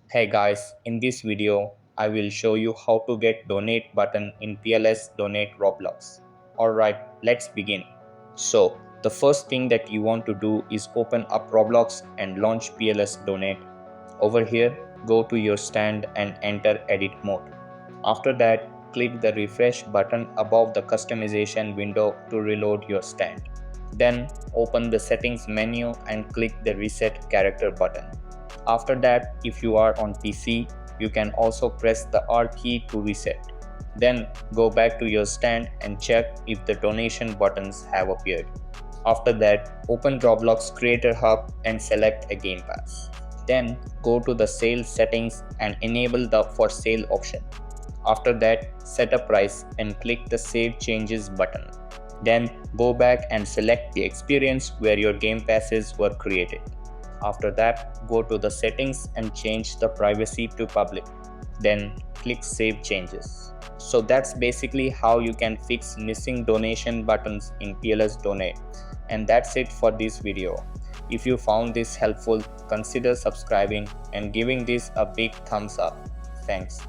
Hey guys, in this video, I will show you how to get donate button in PLS Donate Roblox. Alright, let's begin. So, the first thing that you want to do is open up Roblox and launch PLS Donate. Over here, go to your stand and enter edit mode. After that, click the refresh button above the customization window to reload your stand. Then open the settings menu and click the reset character button. After that, if you are on PC, you can also press the R key to reset. Then go back to your stand and check if the donation buttons have appeared. After that, open Roblox Creator Hub and select a Game Pass. Then go to the sales settings and enable the for sale option. After that, set a price and click the Save Changes button. Then go back and select the experience where your game passes were created. After that, go to the settings and change the privacy to public. Then click Save Changes. So that's basically how you can fix missing donation buttons in PLS Donate. And that's it for this video. If you found this helpful, consider subscribing and giving this a big thumbs up. Thanks.